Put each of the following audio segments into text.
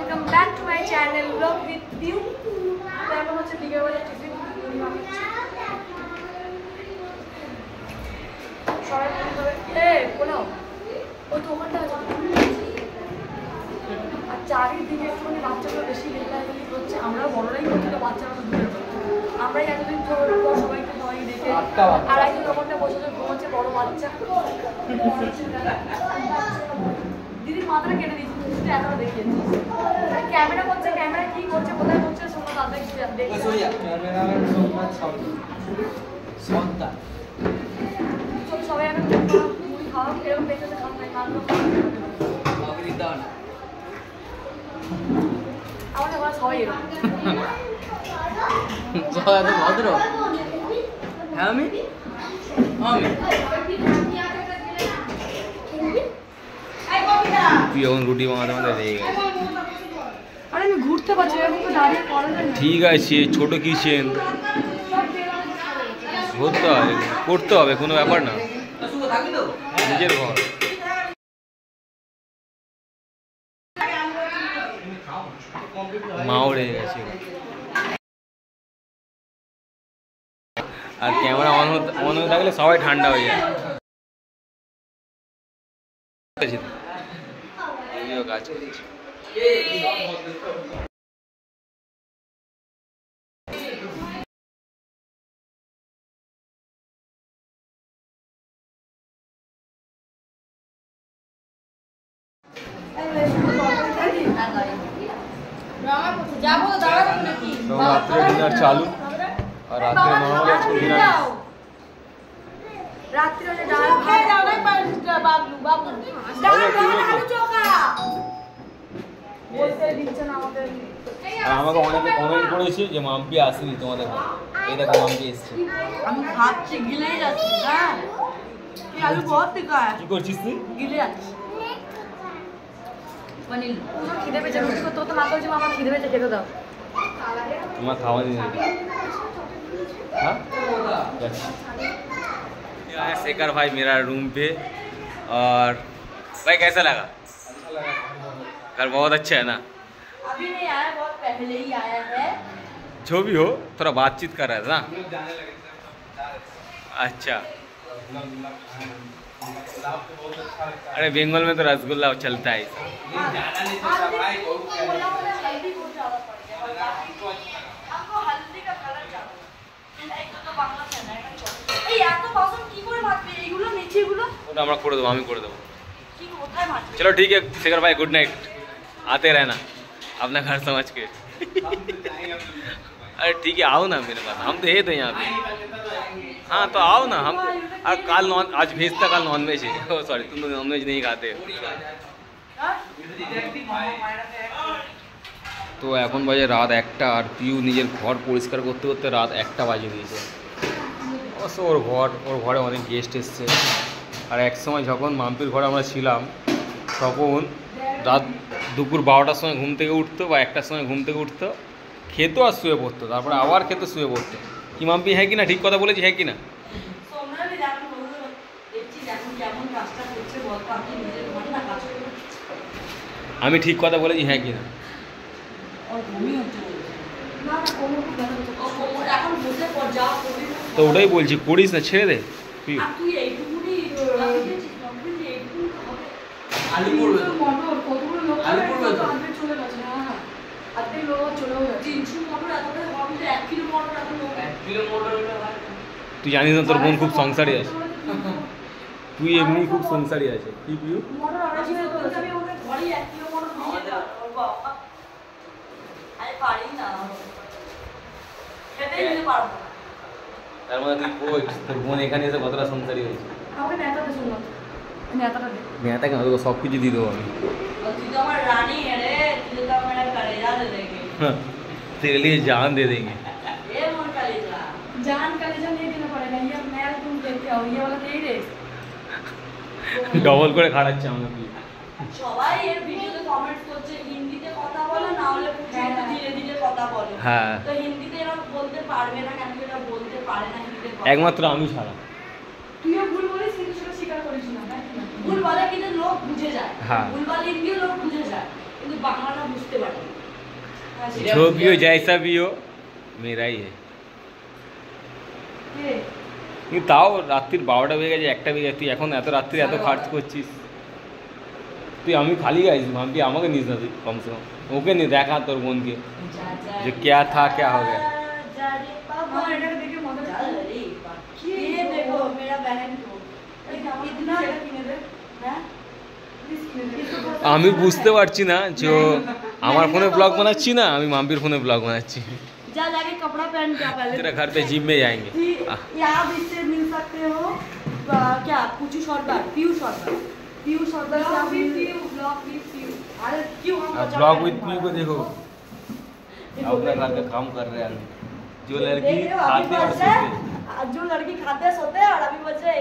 Welcome back to my channel blog with you. এখন হচ্ছে বিকেলবেলা টিফিন সবাই বলো ওই দোকানটা আছে আর চারিদিকে একটুখানি বাচ্চাগুলো বেশি লেখালেখি করছে। আমরাও বড়রাই করছি তো বাচ্চারা তো দূরে আমরাই এতদিন পর সবাইকে সবাই দেখে আর একজন দোকানটা বসে ঘুমাচ্ছে বড় বাচ্চা। দিদির মাথাটা কেটে দিয়েছি তুই এতটা দেখিয়েছিস। ক্যামেরা করছে ক্যামেরা কি করছে কোথায় করছে শোনো তাদের সবাই এখন মুড়ি খাওয়া এরকম পেছনে খাওয়া নাই আমাদের ঘরে সবাই এরকম ভদ্র। হ্যাঁ আমি তুই এখন রুটি বানাতে বানাতে রেগে গেছে। আরে আমি ঘুরতে পারছি এখন তো দাঁড়িয়ে পড়া যায় না। ঠিক আছে ছোট কিচেন ঘুরতে হবে করতে হবে কোনো ব্যাপার না নিজের ঘর। মাও রেগে গেছে আর ক্যামেরা অন হয়ে থাকলে সবাই ঠান্ডা হয়ে যায়। কাজ করছি রাত্রে ডিনার চালু আর রাত্রে নর্মাল ডিনার আমাকে অনেকে কমেন্ট করেছে যে মাম্পি আসেনি তোমাদের এই দেখো মাম্পি এসছে। আমি খাচ্ছি গিলেই যাচ্ছি। হ্যাঁ কি আলু বহুত দিকা কি করছিস তুই? গিলে যাচ্ছি মানে খিদে পেয়েছে রুটি করতে তো মা বলছে আমার খিদে পেয়েছে খেতে দাও। তোমার খাওয়া नहीं हाँ शेखर भाई मेरा रूम पे और भाई कैसा लगा? घर बहुत अच्छा है ना? अभी नहीं आया बहुत पहले ही आया है। जो भी हो थोड़ा बातचीत कर रहा था ना। अच्छा अरे बंगाल में तो रसगुल्ला चलता है। चलो ठीक है शेखर भाई गुड नाइट आते रहना अपना घर समझ के। अरे ठीक है आओ ना मेरे पास हम तो है तो यहाँ पे। हाँ तो आओ ना हम और कल आज भेजता कल नॉनवेज है। सॉरी तुम तो नॉनवेज नहीं खाते। তো এখন বাজে রাত 1টা আর পিউ নিজের ঘর পরিষ্কার করতে করতে রাত 1টা বাজে দিয়েছে। অবশ্য ওর ঘরে অনেক গেস্ট এসছে আর এক সময় যখন মাম্পির ঘরে আমরা ছিলাম তখন রাত দুপুর 12টার সময় ঘুম থেকে উঠতো বা 1টার সময় ঘুম থেকে উঠতো খেত আর শুয়ে পড়তো তারপরে আবার খেতে শুয়ে পড়তো। কি মাম্পি হ্যাঁ কি না ঠিক কথা বলেছি হ্যাঁ কি না? আমি ঠিক কথা বলেছি হ্যাঁ কি না? তো ওটাই বলছি করিস না ছেড়ে দে তুই। তুই জানিস না তোর বোন খুব সংসারী আছে। তুই এমনি খুব সংসারী আছে কি পিউ? তার মানে তুই কই তোর বোন এখানে এসে কতটা সংসারী হয়েছে? নেতা কেন তোকে সব কিছু দিয়ে দেবো আমি। तेरे लिए जान दे देंगे। जान कलेजा नहीं देना पड़ेगा ये नया तुम देखते हो ये वाला नहीं रे ডবল করে খাড়াচ্ছে আমাকে। সবাই এর ভিডিওতে কমেন্ট করছে হিন্দিতে কথা বলো না হলে ধীরে ধীরে কথা বলো। হ্যাঁ তো হিন্দিতে এরা বলতে পারবে না কেন এরা বলতে পারে না হিন্দিতে একমাত্র আমি ছাড়া। তুইও ভুল বলিস কিন্তু সেটা স্বীকার করিস না। ভুল বলে কিন্তু লোক বুঝে যায়। ভুল বলে হিন্দিও লোক বুঝে যায় কিন্তু বাংলাটা বুঝতে পারে না। जो भी हो जैसा भी हो मेरा ही है। কিন্তু তাও রাত্রির 12টা বেজে গেছে, 1টা বেজে গেছে, তুই এখন এত রাত্রি এত খরচ করছিস। তুই আমি খালি গাইছি ভাববি আমাকে নিস না তুই কমসে কম, ওকে নিয়ে দেখা তোর বোনকে যে क्या था क्या हो गया। আমি বুঝতে পারছি না যে আমার ফোনে ব্লগ বানাচ্ছি না আমি মাম্পির ফোনে ব্লग बनाচ্ছি। जा जाके कपड़ा पहन के पहले तेरा घर पे जिम में जाएंगे। यहाँ भी से मिल सकते हो क्या कुछ शॉर्टकट पीयू शॉर्टकट क्या ब्लॉग विद पीयू। अरे क्यों हम ब्लॉग विद पीयू को देखो अपने घर का काम कर रहे हैं जो लड़की खाते और सोते, जो लड़की खाते सोते हैं और अभी बजे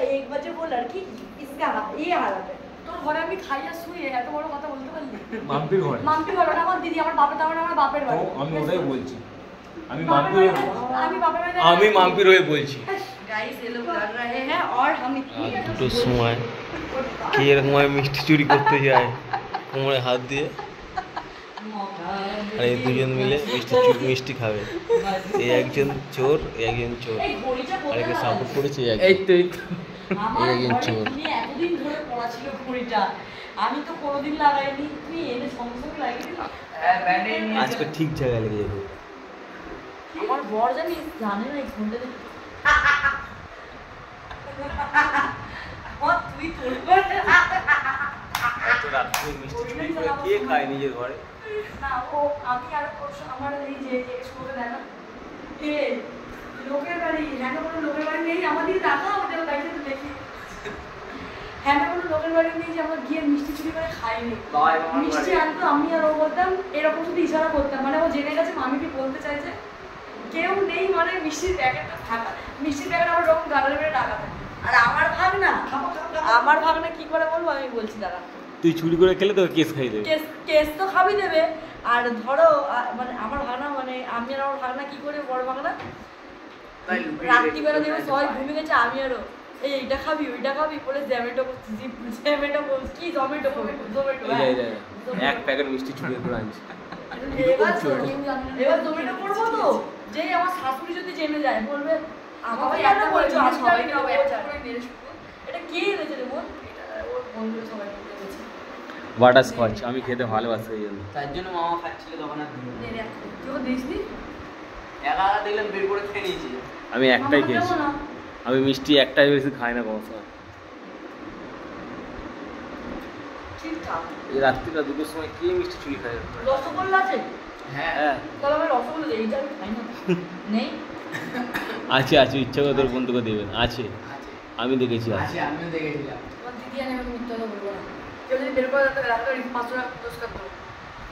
1 बजे वो लड़की इसका ये हालत है। তোর ঘরে আমি খাইয়া শুয়ে এত বড় কথা বলতে পারলি? মাম্পির ঘরে না আমার দিদি আমার বাপের দাম আমার বাপের বাড়ি। আমি ওটাই বলছি, আমি মাম্পির হয়ে বলছি। गाइस ये लोग लड़ रहे हैं और हम দুটো সময় কে এরকম মিষ্টি চুরি করতে যায় কোমরে হাত দিয়ে, আর এই দুজন মিলে মিষ্টি খাবে। এই একজন চোর আর একে সাপোর্ট করেছে এই তো একজন চোর। এতদিন ধরে পড়া ছিল ঘড়িটা, আমি তো কোনোদিন লাগাইনি, তুই এনে সঙ্গে লাগিয়ে আজকে ঠিক জায়গায় লেগে যাবে। আমার বর জানিস জানে না এই ফোনটা তুই মিষ্টি চুরি করে কে খায় নিজের ঘরে? না ও আমি আর আমার এই যে স্কুলে দেয় না লোকের বাড়ি, হ্যাঁ কোনো লোকের বাড়ি নেই আমাদের টাকা ওদের বাড়িতে তো দেখি হ্যাঁ কোনো লোকের বাড়ি নেই যে আমরা গিয়ে মিষ্টি চুরি করে খাইনি। মিষ্টি আনতো আমি আর ও বলতাম এরকম শুধু ইশারা করতাম, মানে ও জেনে গেছে মামিকে বলতে চাইছে কেউ নেই, মানে মিষ্টির প্যাকেটটা থাকা, মিষ্টির প্যাকেট আমার ওরকম গাড়ালে বেড়ে টাকা থাকে। আর আমার ভাগনা কি করে বলবো আমি বলছি দাঁড়া, তুই চুরি করে খেলে তো কেস খাই দেবে। কেস তো খাবি দেবে। আর ধরো মানে আমার ভাগনা মানে আমি আর আমার ভাগনা কি করে বড় ভাগনা রাত্রিবেলা দেখো সবাই ঘুমিয়ে গেছে আমি আরো এইটা খাবি ওইটা খাবি বলে জোম্যাটো এক প্যাকেট মিষ্টি চুরি করে আনছি। এবার জোম্যাটো করবো তো যেই আমার শাশুড়ি যদি জেনে যায় বলবে আমাকে একটা বলেছো সবাইকে এটা কে এনেছে রে বোন, ওর বন্ধুরা সবাই এনেছে বাটারস্কচ। আমি খেতে ভালোবাসি এই জন্য, তার জন্য মামা খাচ্ছিল তখন আর কেউ দিসনি একা দেখলাম বের করে খেয়ে নিয়েছি। আমি একটাই খেয়েছি, আমি মিষ্টি একটাই বেশি খাই না কোনো সময়। এই রাত্রিটা 2টোর সময় কে মিষ্টি চুরি খায়? রসগোল্লা আছে? হ্যাঁ তাহলে আমি রসগোল্লা দিই, এইটা আমি খাই না। নেই আছে ইচ্ছা করে তোর বন্ধুকে দেবেন আছে, আমি দেখেছি আছে। আমিও দেখেছিলাম। তোমার দিদি আনে আমি মিথ্যা কথা বলবো না, কেউ যদি বের করে দেয় রাখলে 500 টাকা পুরস্কার দেবো।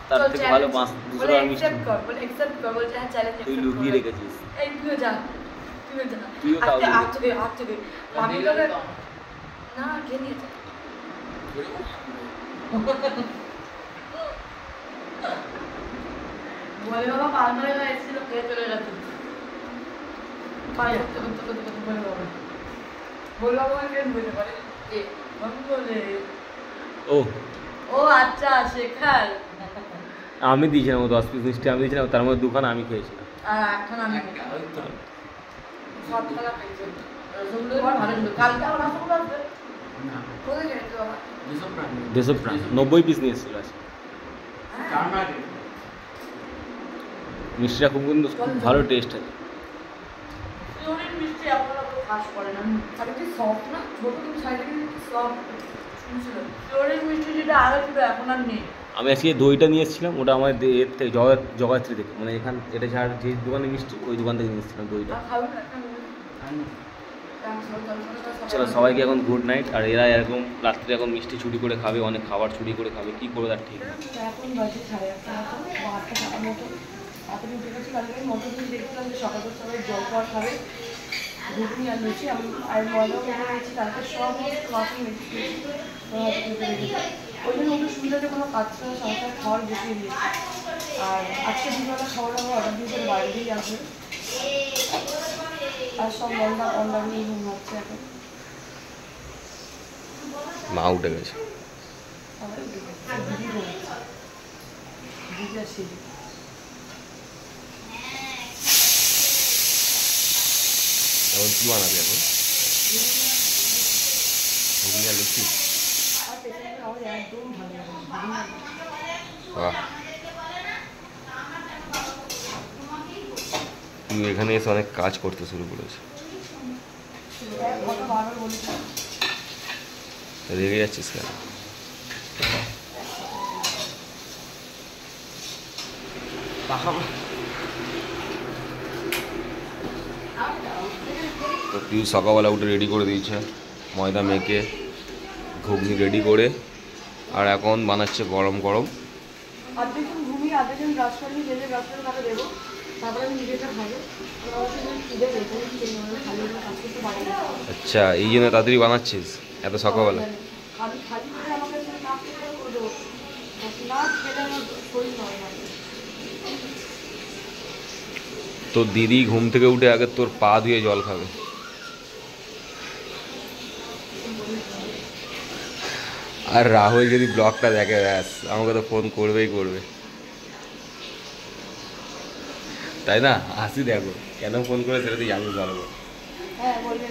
তার থেকে ভালো 200 টাকা মিষ্টি অ্যাকসেপ্ট কর বলছে হ্যাঁ চ্যালেঞ্জ তুই লুকিয়ে রেখেছিস। এই তুইও যা তুইও তাও আচ্ছা আমি তো না কে নিয়েছে বলে বাবা পালমারে এসেছিল কে চলে গেছে পায়ে বলে বাবা কে বলতে পারে এ আমি বলে ও আচ্ছা শেখার আমি দিয়েছিলাম 10 পিস মিষ্টি আমি দিয়েছিলাম, তার মধ্যে 2খানা আমি খেয়েছিলাম আর 8খানা আমি সব টাকা পেয়েছি। রসগোল্লা ভালো ছিল, কালকে আবার রসগোল্লা আসবে না কোথায় গেছে বাবা? দেশপ্রাণ 90 পিস নিয়েছিল আজকে। মিষ্টিটা খুব কিন্তু খুব ভালো টেস্ট আছে। পিওরের মিষ্টি আপনারা তো খাস করেন না, আর কি সফট না ছোট তুমি সাইডে কি সফট শুনছিল পিওরের মিষ্টি যেটা আগে ছিল এখন আর নেই। আমি আজকে দইটা নিয়ে এসেছিলাম, ওটা আমার এর থেকে জগাত্রী থেকে, মানে এখান এটা ছাড়া যে দোকানে মিষ্টি ওই দোকান থেকে নিয়ে এসেছিলাম দইটা। চলো সবাইকে এখন গুড নাইট। আর এরা এরকম রাত্রে এখন মিষ্টি চুরি করে খাবে, অনেক খাবার চুরি করে খাবে, কি করবে তার ঠিক নেই। এখন বাজে 8:30 মতো এখন উঠে গেছি। কালকে মতো দিন দেখছিলাম যে সকাল করে সবাই জল খাওয়া খাবে, ঘুটনি আর লুচি আর মজাও কেটে গেছি, তারপর সব মাছই মেখে খেয়েছি ওই জন্য ওদের সুবিধাতে কোনো কাজ ছাড়া সবাই খাওয়ার বসিয়ে দিয়েছি। আর আজকে দুপুরবেলা খাওয়ার আমরা অর্ডার দিয়ে করে বাইরে দিয়েই আসবে, আর সব অন্ডা নিয়ে ঘুমাচ্ছে এখন। মা উঠে গেছে, সবাই উঠে গেছে, দিদি ঘুমাচ্ছে, দিদি আর সিঁড়ি এখন কি বানাবি এখন? ঘুগনি আর লুচি। আর পেছনে আওয়াজ একদম ভালো লাগে। বাহ, তুই এখানে এসে অনেক কাজ করতে শুরু করেছে। রেগে যাচ্ছিস কেন? তো তুই সকালবেলা উঠে রেডি করে দিয়েছে ময়দা মেখে ঘুগনি রেডি করে, আর এখন বানাচ্ছে গরম গরম। আধজন ঘুমিয়ে আধজন ব্রাশ করিনি, যে ব্রাশ করে তাকে দেবো, তারপরে আমি নিজেটা খাবো। আচ্ছা, এই জন্য তাড়াতাড়ি বানাচ্ছিস এত সকালবেলা? আমি খালি করে আমাকে নাচ করে দেবো, নাচ খেলে আমার শরীর নয় না। তোর দিদি ঘুম থেকে উঠে আগে তোর পা ধুয়ে জল খাবে। আর রাহুল যদি ব্লগটা দেখে ব্যাস আমাকে তো ফোন করবেই করবে, তাই না? হাসি দেখো, কেন ফোন করে সেটা তুই জানিস ভালো করে। হ্যাঁ বলবে।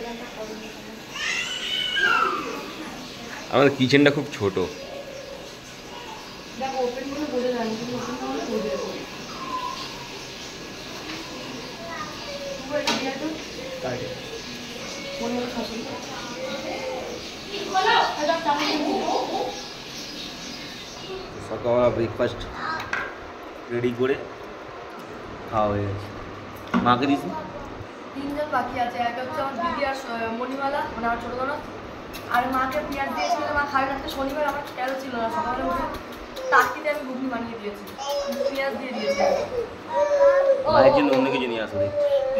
আমাদের কিচেনটা খুব ছোট। দেখো ওপেন করে বোঝা যায় না, কিন্তু ওপেন করে বোঝা যায়। সকালবেলা ব্রেকফাস্ট রেডি করে খাওয়া হয়ে গেছে। মাকে দিস? তিনজন বাকি আছে, একটা হচ্ছে আমার দিদি আর মণিমালা, মানে আমার ছোটো বোন। আর মাকে পেঁয়াজ দিয়েছিল, মা খাবে না, শনিবার আমার খেয়াল ছিল না, সকালে উঠে তাকিতে আমি ঘুগনি বানিয়ে দিয়েছি, পেঁয়াজ দিয়ে দিয়েছি। মায়ের জন্য অন্য কিছু নিয়ে আসো।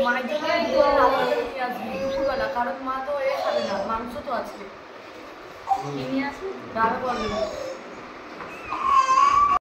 মায়ের জন্য নিয়ে আসবি দুপুরবেলা, কারণ মা তো এ খাবে না, মাংস তো আজকে নিয়ে আসবি, রান্না করবে না।